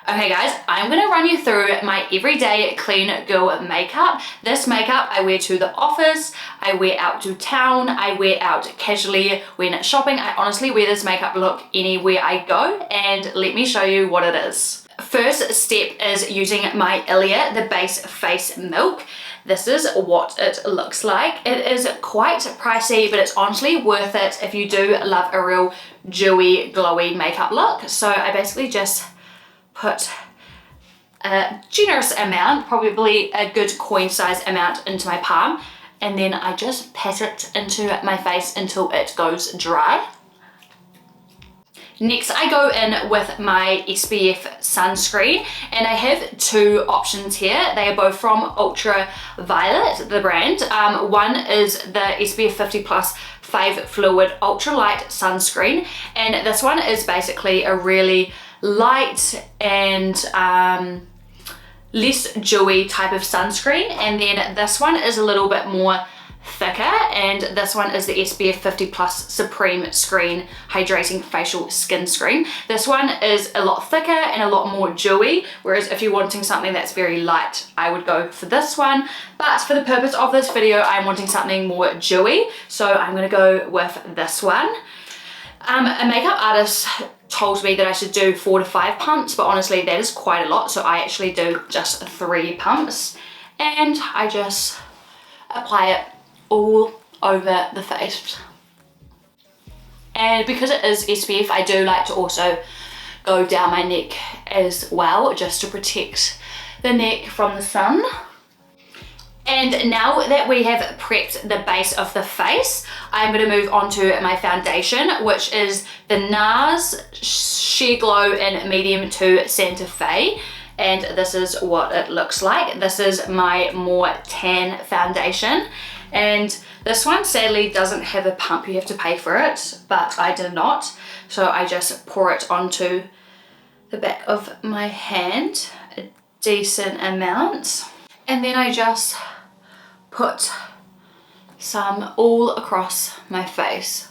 Okay guys, I'm going to run you through my everyday clean girl makeup. This makeup I wear to the office, I wear out to town, I wear out casually when shopping. I honestly wear this makeup look anywhere I go, and let me show you what it is. First step is using my Ilia, the base face milk. This is what it looks like. It is quite pricey, but it's honestly worth it if you do love a real dewy, glowy makeup look. So I basically just put a generous amount, probably a good coin size amount, into my palm, and then I just pat it into my face until it goes dry. Next I go in with my SPF sunscreen, and I have two options here. They are both from Ultraviolet, the brand. One is the SPF 50 plus 5 fluid ultralight sunscreen, and this one is basically a really light and less dewy type of sunscreen, and then this one is a little bit more thicker, and this one is the SPF 50 plus Supreme Screen Hydrating Facial Skin Screen. This one is a lot thicker and a lot more dewy, whereas if you're wanting something that's very light, I would go for this one. But for the purpose of this video, I'm wanting something more dewy, so I'm gonna go with this one. A makeup artist told me that I should do 4 to 5 pumps, but honestly that is quite a lot, so I actually do just 3 pumps, and I just apply it all over the face. And because it is SPF, I do like to also go down my neck as well, just to protect the neck from the sun. And now that we have prepped the base of the face, I'm going to move on to my foundation, which is the NARS Sheer Glow in Medium to Santa Fe. And this is what it looks like. This is my more tan foundation. And this one sadly doesn't have a pump, you have to pay for it, but I did not. So I just pour it onto the back of my hand, a decent amount. And then I just put some all across my face.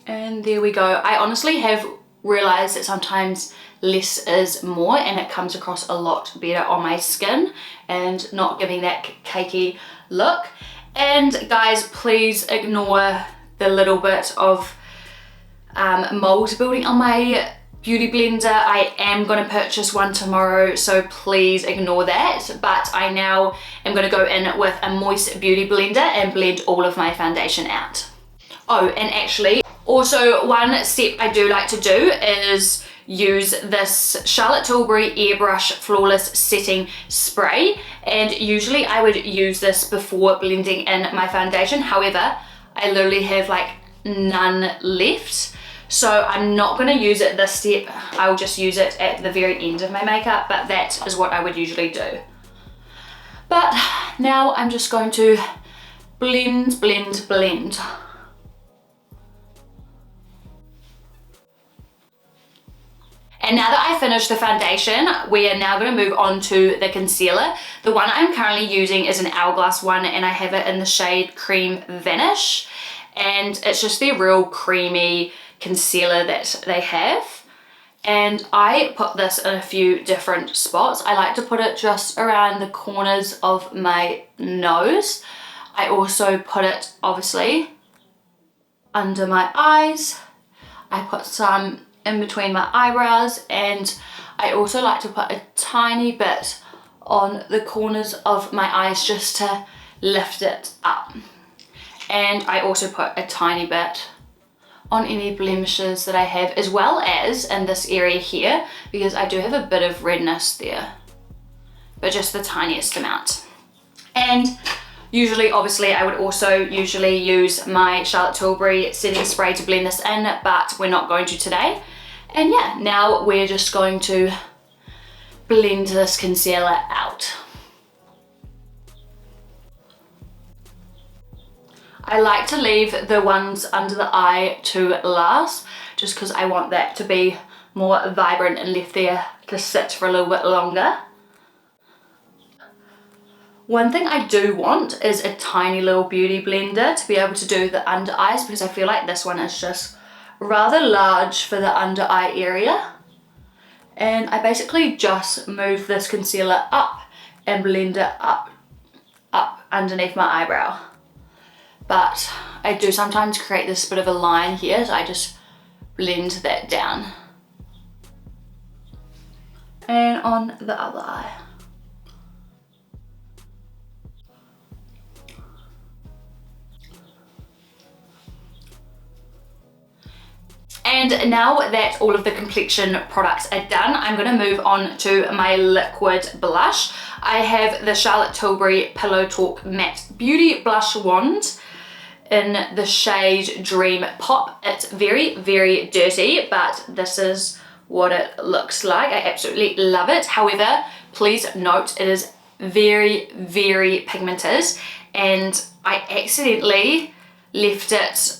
And there we go. I honestly have realized that sometimes less is more, and it comes across a lot better on my skin and not giving that cakey look. And guys, please ignore the little bit of mold building on my beauty blender. I am going to purchase one tomorrow, so please ignore that. But I now am going to go in with a moist beauty blender and blend all of my foundation out. Oh, and actually, also one step I do like to do is use this Charlotte Tilbury Airbrush Flawless Setting Spray, and usually I would use this before blending in my foundation. However, I literally have like none left, so I'm not going to use it this step. I'll just use it at the very end of my makeup, but that is what I would usually do. But now I'm just going to blend, blend, blend. And now that I finished the foundation, we are now going to move on to the concealer. The one I'm currently using is an Hourglass one, and I have it in the shade Cream Vanish. And it's just the real creamy concealer that they have. And I put this in a few different spots. I like to put it just around the corners of my nose. I also put it, obviously, under my eyes. I put some in between my eyebrows, and I also like to put a tiny bit on the corners of my eyes just to lift it up. And I also put a tiny bit on any blemishes that I have, as well as in this area here, because I do have a bit of redness there, but just the tiniest amount. And usually, obviously, I would also usually use my Charlotte Tilbury setting spray to blend this in, but we're not going to today. And yeah, now we're just going to blend this concealer out. I like to leave the ones under the eye to last, just because I want that to be more vibrant and left there to sit for a little bit longer. One thing I do want is a tiny little beauty blender to be able to do the under eyes, because I feel like this one is just rather large for the under eye area. And I basically just move this concealer up and blend it up underneath my eyebrow. But I do sometimes create this bit of a line here, so I just blend that down. And on the other eye. And now that all of the complexion products are done, I'm going to move on to my liquid blush. I have the Charlotte Tilbury Pillow Talk Matte Beauty Blush Wand in the shade Dream Pop. It's very, very dirty, but this is what it looks like. I absolutely love it. However, please note it is very, very pigmented, and I accidentally left it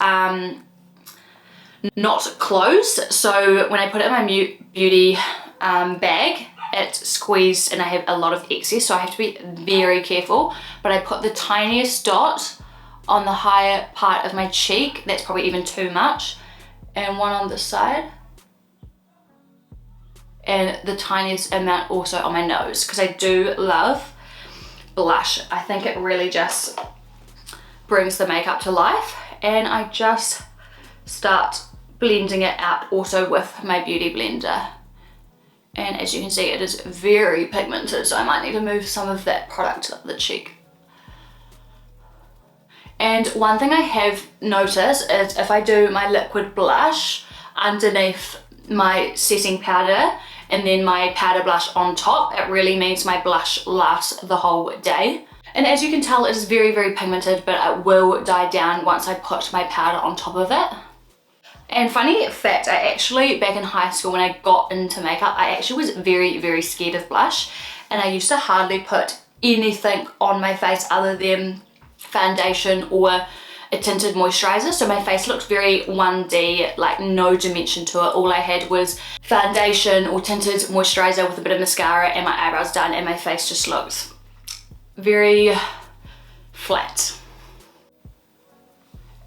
not closed, so when I put it in my beauty bag, it squeezed and I have a lot of excess, so I have to be very careful. But I put the tiniest dot on the higher part of my cheek, that's probably even too much, and one on the side, and the tiniest amount also on my nose, because I do love blush. I think it really just brings the makeup to life, and I just start blending it out also with my beauty blender. And as you can see, it is very pigmented, so I might need to move some of that product up the cheek. And one thing I have noticed is if I do my liquid blush underneath my setting powder and then my powder blush on top, it really means my blush lasts the whole day. And as you can tell, it is very, very pigmented, but it will die down once I put my powder on top of it. And funny fact, I actually, back in high school when I got into makeup, I actually was very, very scared of blush, and I used to hardly put anything on my face other than foundation or a tinted moisturizer. So my face looked very 1D, like no dimension to it. All I had was foundation or tinted moisturizer with a bit of mascara and my eyebrows done, and my face just looked very flat.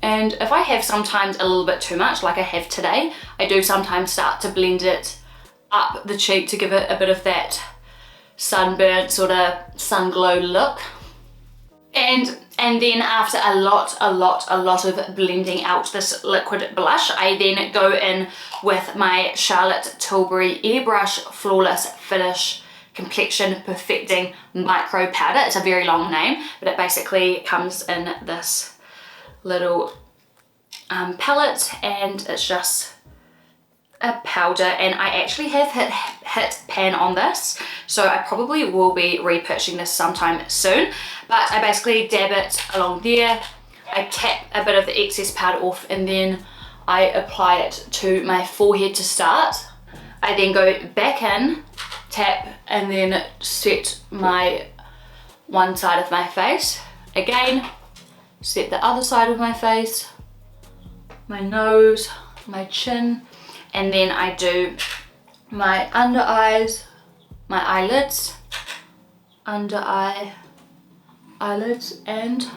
And if I have sometimes a little bit too much, like I have today, I do sometimes start to blend it up the cheek to give it a bit of that sunburnt sort of sun glow look. And then after a lot of blending out this liquid blush, I then go in with my Charlotte Tilbury Airbrush Flawless Finish Complexion Perfecting Micro Powder. It's a very long name, but it basically comes in this little palette, and it's just a powder, and I actually have hit pan on this, so I probably will be repurchasing this sometime soon. But I basically dab it along there, I tap a bit of the excess powder off, and then I apply it to my forehead to start. I then go back in, tap, and then set my one side of my face. Again, set the other side of my face, my nose, my chin, and then I do my under eyes, my eyelids, under eye, eyelids, and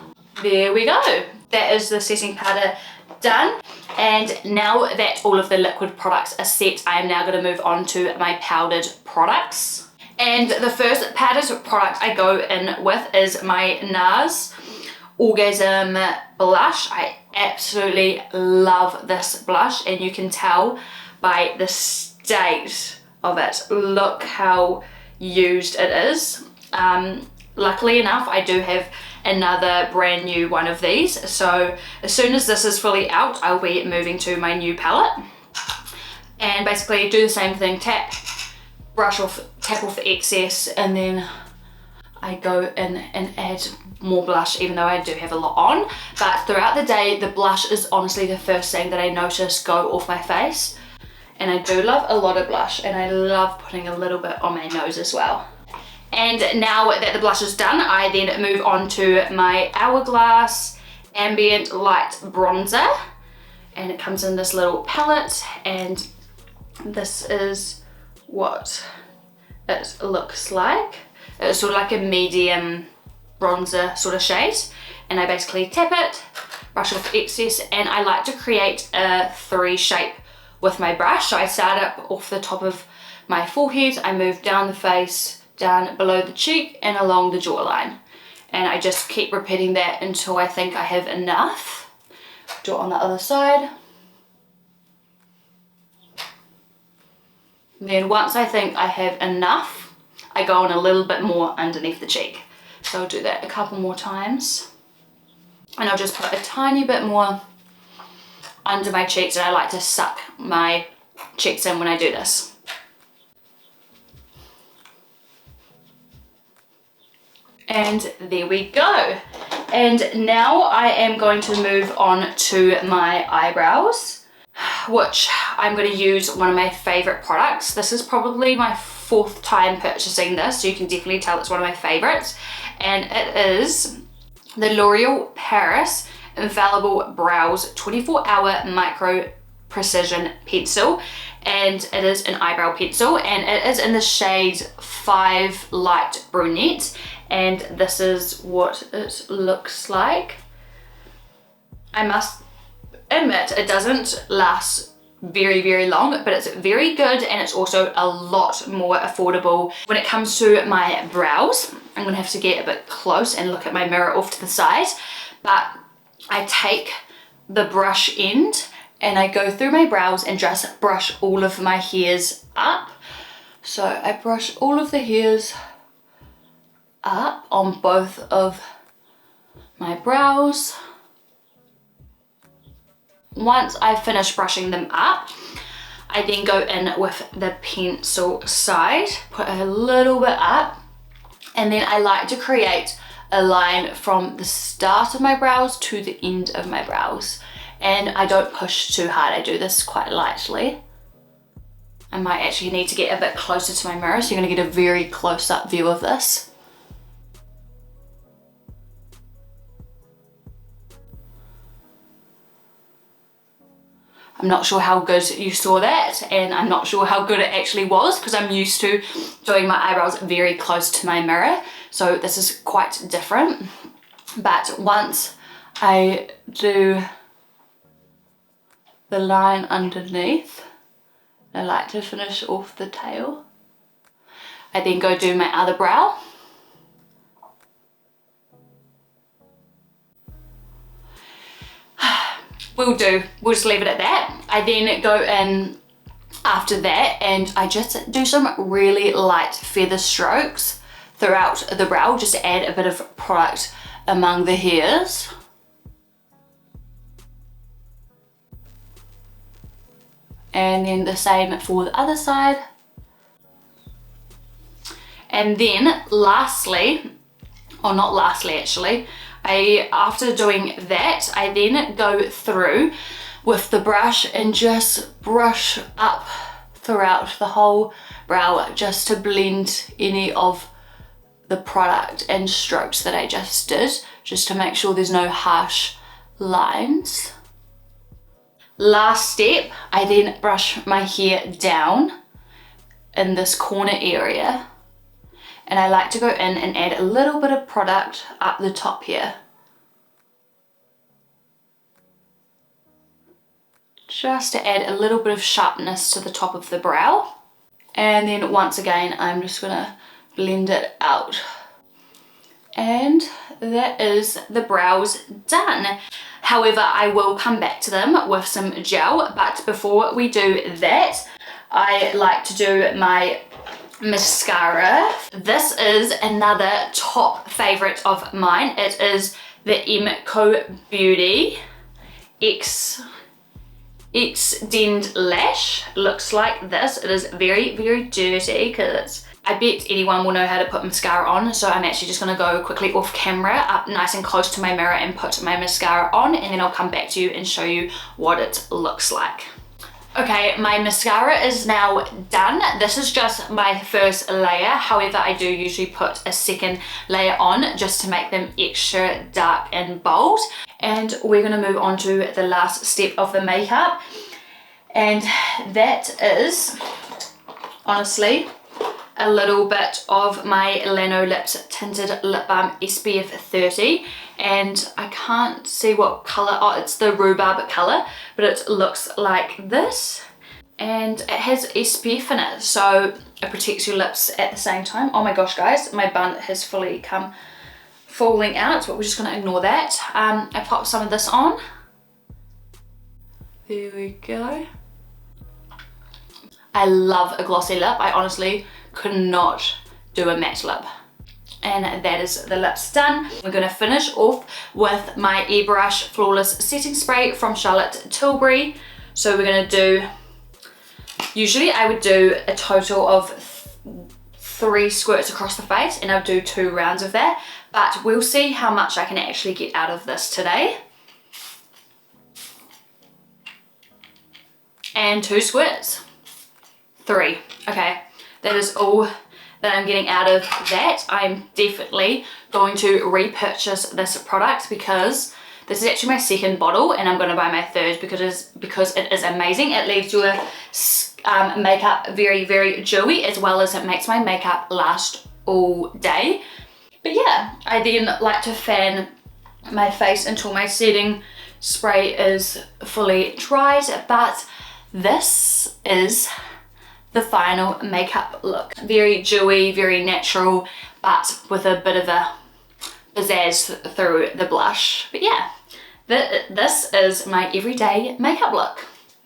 there we go. That is the setting powder done. And now that all of the liquid products are set, I am now going to move on to my powdered products. And the first powdered product I go in with is my NARS Orgasm blush. I absolutely love this blush, and you can tell by the state of it. Look how used it is. Luckily enough, I do have another brand new one of these, so as soon as this is fully out, I'll be moving to my new palette. And basically do the same thing, tap off the excess, and then I go in and add more blush, even though I do have a lot on. But throughout the day, the blush is honestly the first thing that I notice go off my face. And I do love a lot of blush, and I love putting a little bit on my nose as well. And now that the blush is done, I then move on to my Hourglass Ambient Light Bronzer. And it comes in this little palette, and this is what it looks like. It's sort of like a medium bronzer sort of shade, and I basically tap it, brush off excess, and I like to create a 3 shape with my brush. So I start up off the top of my forehead, I move down the face, down below the cheek and along the jawline. And I just keep repeating that until I think I have enough. Do it on the other side. Then once I think I have enough, I go on a little bit more underneath the cheek. So I'll do that a couple more times. And I'll just put a tiny bit more under my cheeks, and I like to suck my cheeks in when I do this. And there we go. And now I am going to move on to my eyebrows, which I'm going to use one of my favorite products. This is probably my 4th time purchasing this, so you can definitely tell it's one of my favorites. And it is the L'Oreal Paris Infallible Brows 24-Hour Micro Precision Pencil. And it is an eyebrow pencil, and it is in the shade 5 Light Brunette. And this is what it looks like. I must admit, it doesn't last very long, but it's very good, and it's also a lot more affordable. When it comes to my brows, I'm gonna have to get a bit close and look at my mirror off to the side, but I take the brush end and I go through my brows and just brush all of my hairs up. So I brush all of the hairs up on both of my brows. Once I've finished brushing them up, I then go in with the pencil side, put a little bit up, and then I like to create a line from the start of my brows to the end of my brows. And I don't push too hard, I do this quite lightly. I might actually need to get a bit closer to my mirror, so you're gonna get a very close-up view of this. I'm not sure how good you saw that, and I'm not sure how good it actually was, because I'm used to doing my eyebrows very close to my mirror, so this is quite different. But once I do the line underneath, I like to finish off the tail. I then go do my other brow. We'll just leave it at that. I then go in after that and I just do some really light feather strokes throughout the brow, just to add a bit of product among the hairs. And then the same for the other side. And then lastly, or not lastly actually, after doing that, I then go through with the brush and just brush up throughout the whole brow, just to blend any of the product and strokes that I just did, just to make sure there's no harsh lines. Last step, I then brush my hair down in this corner area. And I like to go in and add a little bit of product up the top here. Just to add a little bit of sharpness to the top of the brow. And then once again, I'm just gonna blend it out. And that is the brows done. However, I will come back to them with some gel, but before we do that, I like to do my mascara. This is another top favorite of mine. It is the MCO Beauty X Dend Lash. Looks like this. It is very dirty because I bet anyone will know how to put mascara on, so I'm actually just going to go quickly off camera up nice and close to my mirror and put my mascara on, and then I'll come back to you and show you what it looks like. Okay, my mascara is now done. This is just my first layer. However, I do usually put a second layer on just to make them extra dark and bold. And we're gonna move on to the last step of the makeup. And that is, honestly, a little bit of my Lano Lips Tinted Lip Balm SPF 30, and I can't see what colour, oh, it's the rhubarb colour, but it looks like this. and it has SPF in it, so it protects your lips at the same time. Oh my gosh guys, my bun has fully come falling out, but we're just going to ignore that. I pop some of this on. There we go. I love a glossy lip. I honestly could not do a matte lip. And that is the lips done. We're going to finish off with my Airbrush Flawless Setting Spray from Charlotte Tilbury. So we're going to do, usually I would do a total of 3 squirts across the face, and I'll do 2 rounds of that. But we'll see how much I can actually get out of this today. And 2 squirts. 3. Okay, that is all that I'm getting out of that. I'm definitely going to repurchase this product because this is actually my 2nd bottle, and I'm going to buy my 3rd because it is amazing. It leaves your makeup very, very dewy, as well as it makes my makeup last all day. But yeah, I then like to fan my face until my setting spray is fully dried, but this is the final makeup look. Very dewy, very natural, but with a bit of a pizzazz through the blush. But yeah, this is my everyday makeup look.